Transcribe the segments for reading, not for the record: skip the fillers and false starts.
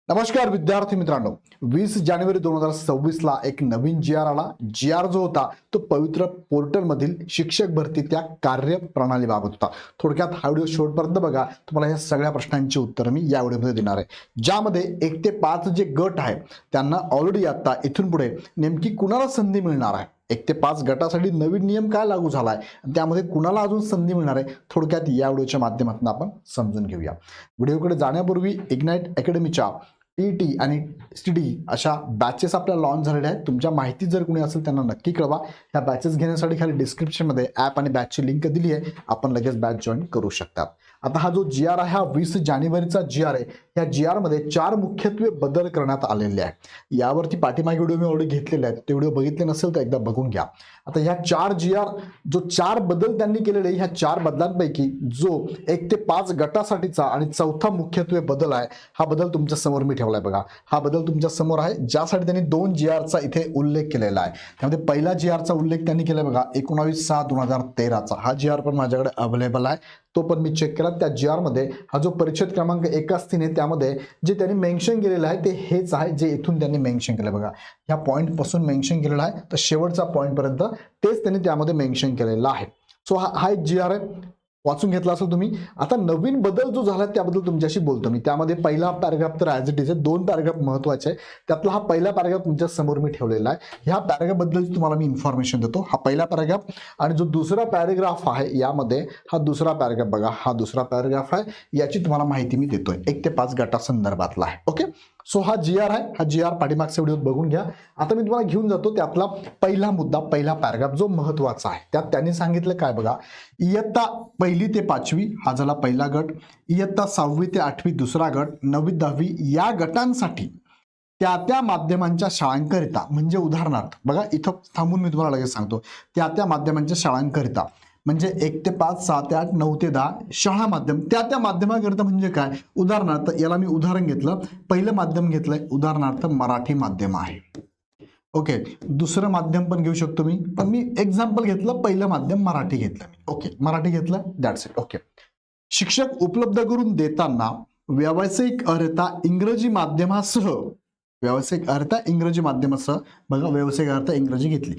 नमस्कार विद्यार्थी मित्रांनो, 20 जानेवारी 2026 ला एक नवीन जी आर आला. जी आर जो होता तो पवित्र पोर्टल मधील शिक्षक भरती त्या कार्यप्रणालीबाबत होता. थोडक्यात हा व्हिडिओ शेवटपर्यंत बघा. तुम्हाला या सगळ्या प्रश्नांची उत्तरं मी या व्हिडिओमध्ये देणार आहे, ज्यामध्ये 1 ते 5 जे गट आहे त्यांना ऑलरेडी आता इथून पुढे नेमकी कुणाला संधी मिळणार आहे, 1 ते 5 गटासाठी नवीन नियम काय लागू झालाय, त्यामध्ये कुणाला अजून संधी मिळणार आहे, थोडक्यात या व्हिडिओच्या माध्यमातून आपण समजून घेऊया. व्हिडिओकडे जाण्यापूर्वी इग्नाइट अकॅडमीच्या टीटी आणि सीटी अशा बॅचेस आपल्याला लॉन्च झालेल्या आहेत. तुमच्या माहिती जर कोणी असेल त्यांना नक्की कळवा. ह्या बॅचेस घेण्यासाठी खाली डिस्क्रिप्शनमध्ये ॲप आणि बॅचची लिंक दिली आहे, आपण लगेच बॅच जॉईन करू शकतात. आता हा जो जी आर आहे हा 20 जानेवारीचा जी आर आहे. या जी आर मध्ये 4 मुख्यत्वे बदल करण्यात आलेले आहेत. यावरती पाठीमागे व्हिडिओ मी ऑलरेडी घेतलेले आहेत, ते व्हिडिओ बघितले नसेल तर एकदा बघून घ्या. आता ह्या 4 जी आर जो 4 बदल त्यांनी केलेले, ह्या 4 बदलांपैकी जो 1 ते 5 गटासाठीचा आणि चौथा मुख्यत्वे बदल आहे, हा बदल तुमच्या समोर मी ठेवलाय बघा. हा बदल तुमच्या समोर आहे, ज्यासाठी त्यांनी 2 जी आरचा इथे उल्लेख केलेला आहे. त्यामध्ये पहिला जी आरचा उल्लेख त्यांनी केला बघा 19/6/2013चा. हा जी आर पण माझ्याकडे अवेलेबल आहे, तो पण मी चेक केला. त्या जी आर मध्ये हा जो परिच्छेद क्रमांक 61 आहे त्यामध्ये जे त्यांनी मेन्शन केलेलं आहे ते हेच आहे जे इथून त्यांनी मेन्शन केलं बघा. ह्या पॉईंट पासून मेन्शन केलेला आहे तर शेवटचा पॉईंट पर्यंत तेच त्यांनी त्यामध्ये मेन्शन केलेला आहे. सो हा एक जी आर आहे, वाचून घेतला असेल तुम्ही. आता नवीन बदल जो झाला त्याबद्दल तुमच्याशी बोलतो मी. त्यामध्ये पहिला पॅराग्राफ तर ॲज इट इज आहे, 2 पॅराग्राफ महत्वाचे आहे. त्यातला हा पहिला पॅराग्राफ तुमच्या समोर मी ठेवलेला आहे. ह्या पॅराग्राफ बद्दल तुम्हाला मी इन्फॉर्मेशन देतो. हा पहिला पॅराग्राफ आणि जो दुसरा पॅराग्राफ आहे यामध्ये हा दुसरा पॅराग्राफ बघा, हा दुसरा पॅराग्राफ आहे, याची तुम्हाला माहिती मी देतोय 1 ते 5 गटासंदर्भातला आहे. ओके, सो हा जी आर आहे. हा जी आर पाठीमागच्या व्हिडिओत बघून घ्या. आता मी तुम्हाला घेऊन जातो त्यातला पहिला मुद्दा, पहिला पॅराग्राफ जो महत्वाचा आहे. त्यात त्यांनी सांगितलं काय बघा, इयत्ता 1ली ते 5वी हा झाला पहिला गट, इयत्ता 6वी ते 8वी दुसरा गट, 9वी 10वी या गटांसाठी त्या माध्यमांच्या शाळांकरिता, म्हणजे उदाहरणार्थ बघा इथं थांबून मी तुम्हाला लगेच सांगतो, त्या माध्यमांच्या शाळांकरिता म्हणजे 1 ते 5, 6 ते 8, 9 ते 10 शाळा माध्यम त्या माध्यमाकरिता म्हणजे काय. उदाहरणार्थ याला मी उदाहरण घेतलं, पहिलं माध्यम घेतलंय उदाहरणार्थ मराठी माध्यम आहे. ओके, दुसरं माध्यम पण घेऊ शकतो मी, पण मी एक्झाम्पल घेतलं, पहिलं माध्यम मराठी घेतलं मी. ओके, मराठी घेतलं, दॅट्स इट. ओके, शिक्षक उपलब्ध करून देताना व्यावसायिक अर्हता इंग्रजी माध्यमासह, व्यावसायिक अर्हता इंग्रजी माध्यमासह बघा, व्यावसायिक अर्हता इंग्रजी घेतली.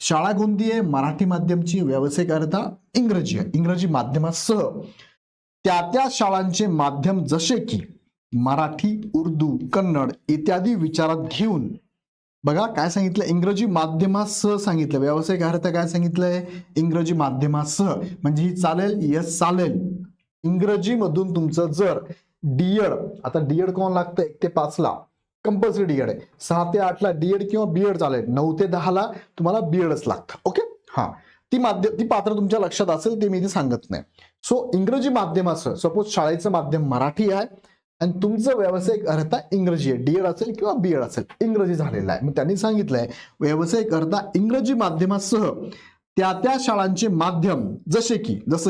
शाळा कोणती आहे, मराठी माध्यमची, व्यावसायिक अर्हता इंग्रजी आहे, इंग्रजी माध्यमासह त्या शाळांचे माध्यम जसे की मराठी, उर्दू, कन्नड इत्यादी विचारात घेऊन बघा काय सांगितलं, इंग्रजी माध्यमासह सांगितलं. व्यावसायिक अर्हता काय सांगितलंय, इंग्रजी माध्यमासह, म्हणजे ही चालेल, यस चालेल. इंग्रजी मधून तुमचं जर डीएड, आता डीएड कोण लागतं 1 ते 5 ला कंपल्सरी डीएड आहे, 6 ते 8 ला डीएड किंवा बीएड चालेल, 9 ते 10 ला तुम्हाला बीएडच लागतं. ओके, हा ती पात्र तुमच्या लक्षात असेल, ते मी इथे सांगत नाही. सो इंग्रजी माध्यमासह, सपोज शाळेचं माध्यम मराठी आहे आणि तुमचं व्यावसायिक अर्हता इंग्रजी आहे, डीएड असेल किंवा बीएड असेल, इंग्रजी झालेला आहे. मग त्यांनी सांगितलंय व्यावसायिक अर्हता इंग्रजी माध्यमासह त्या शाळांचे माध्यम जसं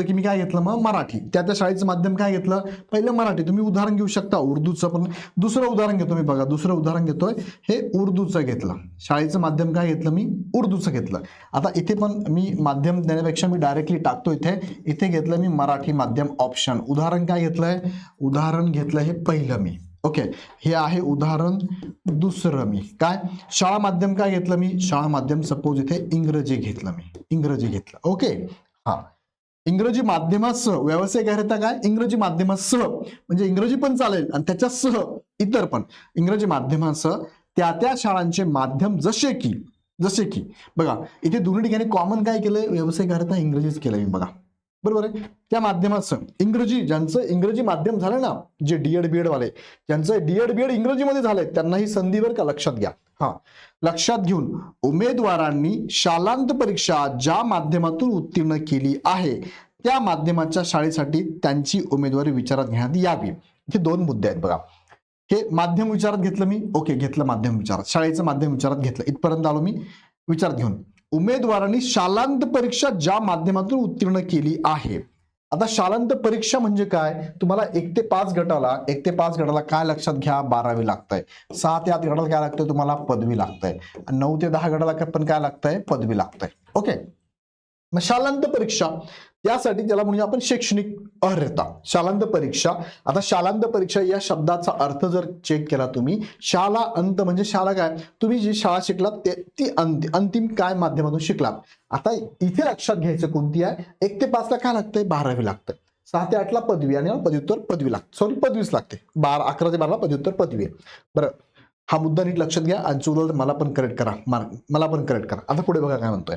की मी काय घेतलं, मग मराठी, त्या शाळेचं माध्यम काय घेतलं, पहिलं मराठी. तुम्ही उदाहरण घेऊ शकता उर्दूचं, पण दुसरं उदाहरण घेतो मी बघा, दुसरं उदाहरण घेतोय, हे उर्दूचं घेतलं. शाळेचं माध्यम काय घेतलं मी, उर्दूचं घेतलं. आता इथे पण मी माध्यम देण्यापेक्षा मी डायरेक्टली टाकतो, इथे घेतलं मी मराठी माध्यम ऑप्शन. उदाहरण काय घेतलंय, उदाहरण घेतलं हे पहिलं मी. ओके, हे आहे उदाहरण दुसरं मी. काय शाळा माध्यम काय घेतलं मी, शाळा माध्यम सपोज इथे इंग्रजी घेतलं मी, इंग्रजी घेतलं. ओके, हा इंग्रजी माध्यमासह व्यावसायिक अर्हता काय, इंग्रजी माध्यमासह म्हणजे इंग्रजी पण चालेल आणि त्याच्यासह इतर पण, इंग्रजी माध्यमासह त्या शाळांचे माध्यम जसे की बघा इथे दोन्ही ठिकाणी कॉमन काय केलंय, व्यावसायिक अर्हता इंग्रजीच केलं मी बघा, बरोबर आहे. त्या माध्यमासह इंग्रजी, ज्यांचं इंग्रजी माध्यम झालं ना, जे डीएड बीएड वाले, ज्यांचं डीएड बीएड इंग्रजीमध्ये झालंय त्यांना ही संधीवर का लक्षात घ्या. हा लक्षात घेऊन उमेदवारांनी शालांत परीक्षा ज्या माध्यमातून उत्तीर्ण केली आहे त्या माध्यमाच्या शाळेसाठी त्यांची उमेदवारी विचारात घेण्यात यावी. हे 2 मुद्दे आहेत बघा. हे माध्यम विचारात घेतलं मी, ओके घेतलं माध्यम विचारात, शाळेचं माध्यम विचारात घेतलं, इथपर्यंत आलो मी. विचारात घेऊन उमेदवारांनी शालांत परीक्षा ज्या माध्यमातून उत्तीर्ण केली आहे. आता शालांत परीक्षा म्हणजे काय, तुम्हाला 1 ते 5 गटाला काय लक्षात घ्या, 12वी लागतंय. 6 ते 8 गटाला काय लागतंय, तुम्हाला पदवी लागतंय. 9 ते 10 गटाला पण काय लागतंय, पदवी लागतंय. ओके, मग शालांत परीक्षा त्यासाठी त्याला म्हणजे आपण शैक्षणिक अर्हता, शालांत परीक्षा. आता शालांत परीक्षा या शब्दाचा अर्थ जर चेक केला तुम्ही, शाला अंत म्हणजे शाळा काय, तुम्ही जी शाळा शिकलात ती अंतिम काय माध्यमातून शिकलात. आता इथे लक्षात घ्यायचं कोणती आहे, 1 ते 5 ला काय लागतंय, 12वी लागतं. 6 ते 8 ला पदवी आणि पदव्युत्तर पदवी लागते, सॉरी पदवीच लागते. 11 ते 12 ला पदव्युत्तर पदवी आहे. बरं, हा मुद्दा नीट लक्षात घ्या आणि चुकलं तर मला पण करेक्ट करा, मला पण करेक्ट करा. आता पुढे बघा काय म्हणतोय,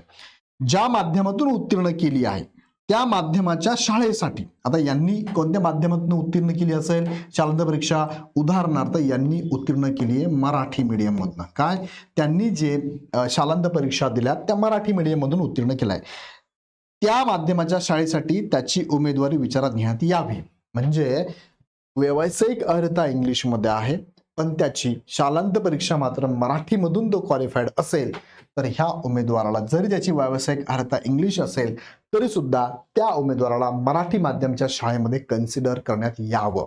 ज्या माध्यमातून उत्तीर्ण केली आहे त्या माध्यमाच्या शाळेसाठी. आता यांनी कोणत्या माध्यमातून उत्तीर्ण केली असेल शालांत परीक्षा, उदाहरणार्थ यांनी उत्तीर्ण केली आहे मराठी मीडियम मधनं. काय, त्यांनी जे शालांत परीक्षा दिल्या त्या मराठी मीडियम मधून उत्तीर्ण केलाय, त्या माध्यमाच्या शाळेसाठी त्याची उमेदवारी विचारात घेण्यात यावी. म्हणजे व्यावसायिक अर्हता इंग्लिशमध्ये आहे, पण त्याची शालांत परीक्षा मात्र मराठीमधून तो क्वालिफाईड असेल तर ह्या उमेदवाराला, जरी त्याची व्यावसायिक अर्हता इंग्लिश असेल तरी सुद्धा त्या उमेदवाराला मराठी माध्यमाच्या शाळेमध्ये कन्सिडर करण्यात यावं.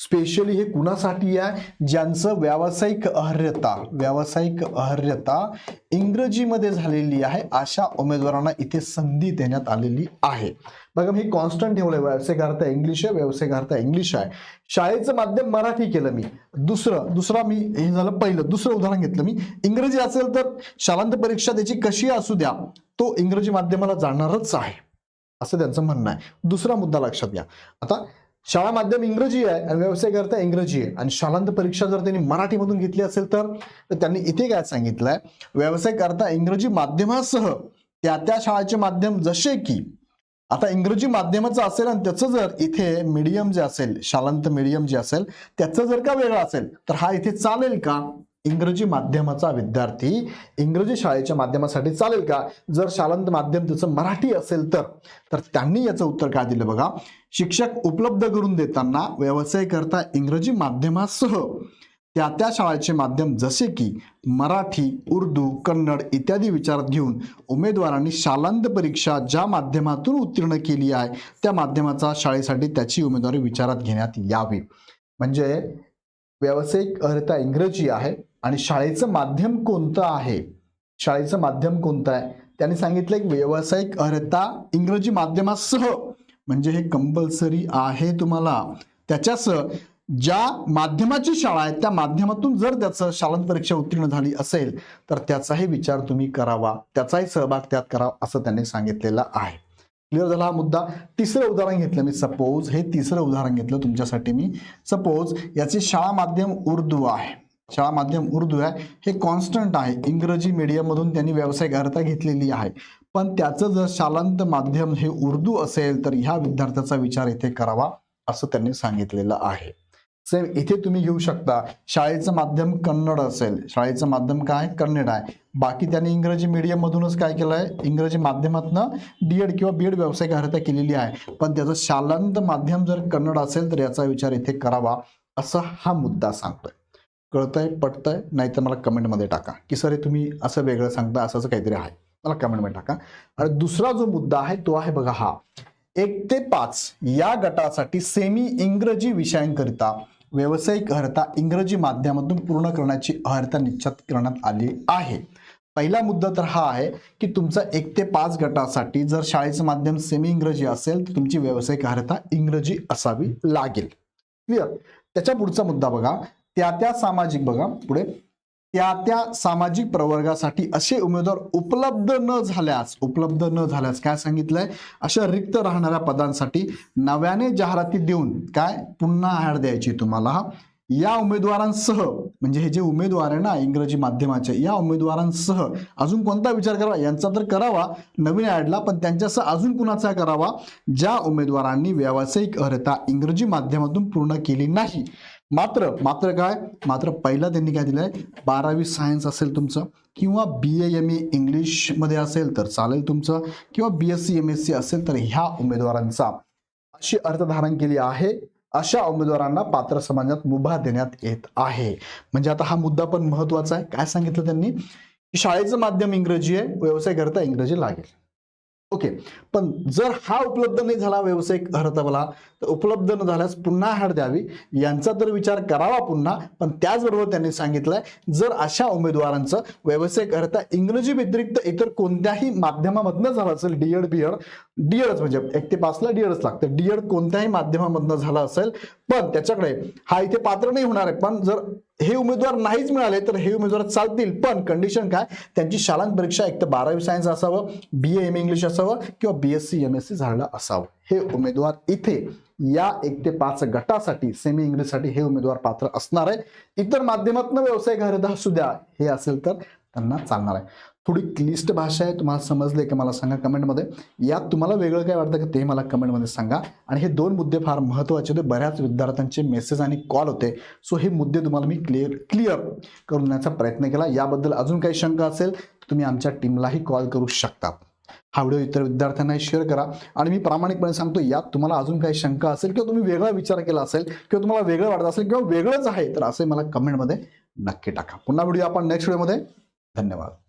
स्पेशली हे कुणासाठी आहे, ज्यांचं व्यावसायिक अर्हता इंग्रजीमध्ये झालेली आहे अशा उमेदवारांना इथे संधी देण्यात आलेली आहे. बघा मी कॉन्स्टंट ठेवलंय, व्यावसायिक अर्हता इंग्लिश आहे, व्यावसायिक अर्हता इंग्लिश आहे, शाळेचं माध्यम मराठी केलं मी. दुसरा मी हे झालं पहिलं. दुसरं उदाहरण घेतलं मी, इंग्रजी असेल तर शालांत परीक्षा त्याची कशी असू द्या तो इंग्रजी माध्यमाला जाणारच आहे असं त्यांचं म्हणणं आहे. दुसरा मुद्दा लक्षात घ्या, आता शाळा माध्यम इंग्रजी आहे आणि व्यावसायिक अर्हता इंग्रजी आहे आणि शालांत परीक्षा जर त्यांनी मराठीमधून घेतली असेल तर त्यांनी इथे काय सांगितलंय, व्यावसायिक अर्हता इंग्रजी माध्यमासह त्या शाळेचे माध्यम जसे की, आता इंग्रजी माध्यमाचं असेल आणि त्याचं जर इथे मीडियम जे असेल, शालांत मीडियम जे असेल त्याचं जर का वेगळं असेल तर हा इथे चालेल का, इंग्रजी माध्यमाचा विद्यार्थी इंग्रजी शाळेच्या माध्यमासाठी चालेल का, जर शालांत माध्यम त्याचं मराठी असेल तर त्यांनी याचं उत्तर काय दिलं बघा, शिक्षक उपलब्ध करून देताना व्यावसायिक अर्हता इंग्रजी माध्यमासह त्या शाळेचे माध्यम जसे की मराठी, उर्दू, कन्नड इत्यादी विचारात घेऊन उमेदवारांनी शालांत परीक्षा ज्या माध्यमातून उत्तीर्ण केली आहे त्या माध्यमाचा शाळेसाठी त्याची उमेदवारी विचारात घेण्यात यावी. म्हणजे व्यावसायिक अर्हता इंग्रजी आहे आणि शाळेचं माध्यम कोणतं आहे, शाळेचं माध्यम कोणतं आहे, त्यांनी सांगितलं की व्यावसायिक अर्हता इंग्रजी माध्यमासह, म्हणजे हे कंपल्सरी आहे तुम्हाला. त्याच्यासह ज्या माध्यमाची शाळा आहे त्या माध्यमातून जर त्याचं शालांत परीक्षा उत्तीर्ण झाली असेल तर त्याचाही विचार तुम्ही करावा, त्याचाही सहभाग त्यात करावा असं त्यांनी सांगितलेलं आहे. क्लिअर झाला हा मुद्दा. तिसरं उदाहरण घेतलं मी, सपोज हे तिसरं उदाहरण घेतलं तुमच्यासाठी मी. सपोज याची शाळा माध्यम उर्दू आहे, शाळा माध्यम उर्दू आहे, हे कॉन्स्टंट आहे, इंग्रजी मीडियम मधून त्यांनी व्यावसायिक अर्हता घेतलेली आहे, पण त्याचं जर शालांत माध्यम हे उर्दू असेल तर ह्या विद्यार्थ्याचा विचार इथे करावा असं त्यांनी सांगितलेलं आहे. सेम इथे तुम्ही घेऊ शकता, शाळेचं माध्यम कन्नड असेल, शाळेचं माध्यम काय कन्नड आहे, बाकी त्यांनी इंग्रजी मीडियम मधूनच काय केलंय, इंग्रजी माध्यमातनं डीएड किंवा बीएड व्यावसायिक अर्हता केलेली आहे, पण त्याचं शालांत माध्यम जर कन्नड असेल तर याचा विचार इथे करावा असं हा मुद्दा सांगतोय. कळतंय, पटतंय? नाही तर मला कमेंटमध्ये टाका की सर तुम्ही असं वेगळं सांगता, असं काहीतरी आहे, मला कमेंटमध्ये टाका. आणि दुसरा जो मुद्दा आहे तो आहे बघा हा, 1 ते 5 या गटासाठी सेमी इंग्रजी विषयांकरिता व्यावसायिक अर्हता इंग्रजी माध्यमातून पूर्ण करण्याची अर्हता निश्चित करण्यात आली आहे. पहिला मुद्दा तर हा आहे की तुमचा 1 ते 5 गटासाठी जर शाळेचं माध्यम सेमी इंग्रजी असेल तर तुमची व्यावसायिक अर्हता इंग्रजी असावी लागेल. क्लिअर. त्याच्या पुढचा मुद्दा बघा, त्या सामाजिक, बघा पुढे, त्या सामाजिक प्रवर्गासाठी असे उमेदवार उपलब्ध न झाल्यास काय सांगितलंय, अशा रिक्त राहणाऱ्या पदांसाठी नव्याने जाहिराती देऊन काय पुन्हा ऍड द्यायची तुम्हाला. या उमेदवारांसह, म्हणजे हे जे उमेदवार आहे ना इंग्रजी माध्यमाचे, या उमेदवारांसह अजून कोणता विचार करावा, यांचा तर करावा नवीन ऍडला, पण त्यांच्यासह अजून कुणाचा करावा, ज्या उमेदवारांनी व्यावसायिक अर्हता इंग्रजी माध्यमातून पूर्ण केली नाही. मात्र पहिला त्यांनी काय दिलंय, 12वी सायन्स असेल तुमचं, किंवा BA-MA इंग्लिश मध्ये असेल तर चालेल तुमचं, किंवा BSc-MSc असेल तर ह्या उमेदवारांचा अशी अर्थ धारण केली आहे, अशा उमेदवारांना पात्र समाजात मुभा देण्यात येत आहे. म्हणजे आता हा मुद्दा पण महत्वाचा आहे. काय सांगितलं त्यांनी, की शाळेचं माध्यम इंग्रजी आहे, व्यावसायिक अर्हता इंग्रजी लागेल. ओके, पण जर हा उपलब्ध नाही झाला व्यावसायिक अर्हता मला, तर उपलब्ध न झाल्यास पुन्हा हाड द्यावी यांचा तर विचार करावा पुन्हा. पण त्याचबरोबर त्यांनी सांगितलंय जर अशा उमेदवारांचं व्यावसायिक अर्हता इंग्रजी व्यतिरिक्त इतर कोणत्याही माध्यमामधनं झालं असेल, डीएडच म्हणजे 1 ते 5 ला डीएडच लागतं, डीएड कोणत्याही माध्यमामधनं झालं असेल पण त्याच्याकडे हा इथे पात्र नाही होणार आहे, पण जर हे उमेदवार नाहीच मिळाले तर हे उमेदवार चालतील. पण कंडिशन काय, त्यांची शालांत परीक्षा एक तर 12वी सायन्स असावं, BA MA इंग्लिश असावं किंवा BSc MSc झालेलं असावं. हे उमेदवार इथे या 1 ते 5 गटासाठी सेमी इंग्लिशसाठी हे उमेदवार पात्र असणार आहे. इतर माध्यमातून व्यावसायिक अर्हता असू द्या हे असेल तर त्यांना चालणार आहे. थोडी क्लिष्ट भाषा आहे, तुम्हाला समजले की मला सांगा कमेंटमध्ये. यात तुम्हाला वेगळं काय वाटतं की ते मला कमेंटमध्ये सांगा. आणि हे 2 मुद्दे फार महत्त्वाचे होते, बऱ्याच विद्यार्थ्यांचे मेसेज आणि कॉल होते, सो हे मुद्दे तुम्हाला मी क्लिअर करून देण्याचा प्रयत्न केला. याबद्दल अजून काही शंका असेल तर तुम्ही आमच्या टीमलाही कॉल करू शकता. हा व्हिडिओ इतर विद्यार्थ्यांनाही शेअर करा. आणि मी प्रामाणिकपणे सांगतो, यात तुम्हाला अजून काही शंका असेल किंवा तुम्ही वेगळा विचार केला असेल किंवा तुम्हाला वेगळं वाटत असेल किंवा वेगळंच आहे तर असे मला कमेंटमध्ये नक्की टाका. पुन्हा व्हिडिओ आपण नेक्स्ट व्हिडिओमध्ये. धन्यवाद.